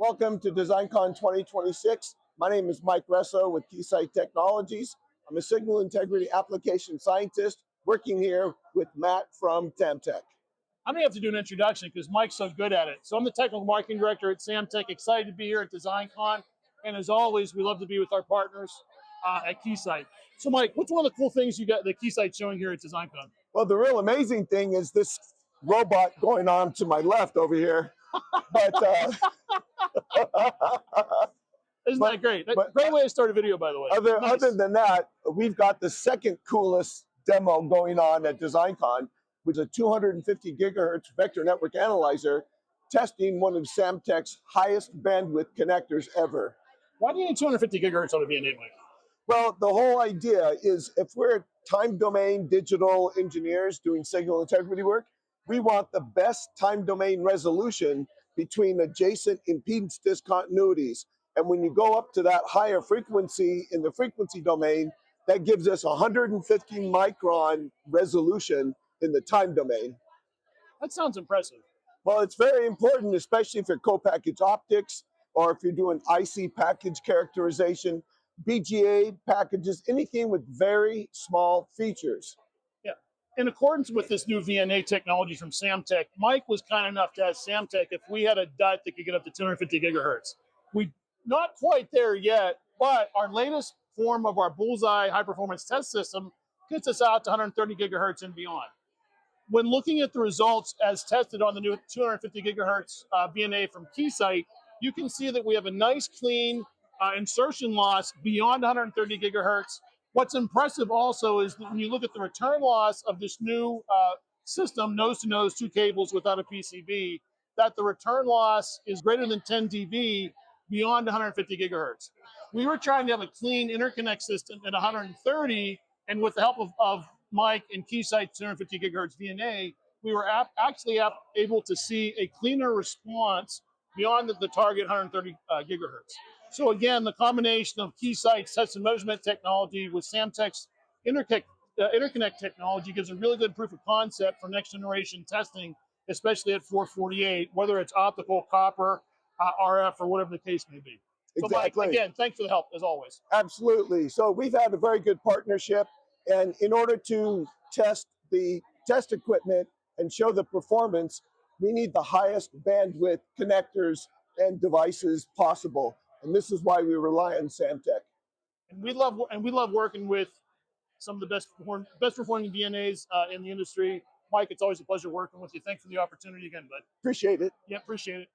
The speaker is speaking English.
Welcome to DesignCon 2026. My name is Mike Resso with Keysight Technologies. I'm a signal integrity application scientist working here with Matt from Samtec. I'm going to have to do an introduction because Mike's so good at it. So I'm the technical marketing director at Samtec, excited to be here at DesignCon. And as always, we love to be with our partners at Keysight. So Mike, what's one of the cool things you got that Keysight's showing here at DesignCon? Well, the real amazing thing is this robot going on to my left over here. But Isn't that great? Great way to start a video, by the way. Other than that, we've got the second coolest demo going on at DesignCon, which is a 250 gigahertz vector network analyzer testing one of Samtec's highest bandwidth connectors ever. Why do you need 250 gigahertz on a VNA, Mike? Well, the whole idea is if we're time domain digital engineers doing signal integrity work, we want the best time domain resolution between adjacent impedance discontinuities. And when you go up to that higher frequency in the frequency domain, that gives us 150 micron resolution in the time domain. That sounds impressive. Well, it's very important, especially if you're co-packaged optics or if you're doing IC package characterization, BGA packages, anything with very small features. Yeah. In accordance with this new VNA technology from Samtec, Mike was kind enough to ask Samtec if we had a DUT that could get up to 250 gigahertz. We not quite there yet, but our latest form of our Bullseye high-performance test system gets us out to 130 gigahertz and beyond. When looking at the results as tested on the new 250 gigahertz VNA from Keysight, you can see that we have a nice, clean insertion loss beyond 130 gigahertz. What's impressive also is that when you look at the return loss of this new system, nose-to-nose, two cables without a PCB, that the return loss is greater than 10 dB beyond 150 gigahertz. We were trying to have a clean interconnect system at 130, and with the help of Mike and Keysight 250 gigahertz VNA, we were actually able to see a cleaner response beyond the target 130 gigahertz. So again, the combination of Keysight's test and measurement technology with Samtec's interconnect technology gives a really good proof of concept for next generation testing, especially at 448, whether it's optical, copper, RF, or whatever the case may be. So Exactly. Mike, again, thanks for the help, as always. Absolutely. So we've had a very good partnership, and in order to test the test equipment and show the performance, we need the highest bandwidth connectors and devices possible. And this is why we rely on Samtec. And we love working with some of the best performing VNAs in the industry. Mike, it's always a pleasure working with you. Thanks for the opportunity again, bud. Appreciate it. Yeah, appreciate it.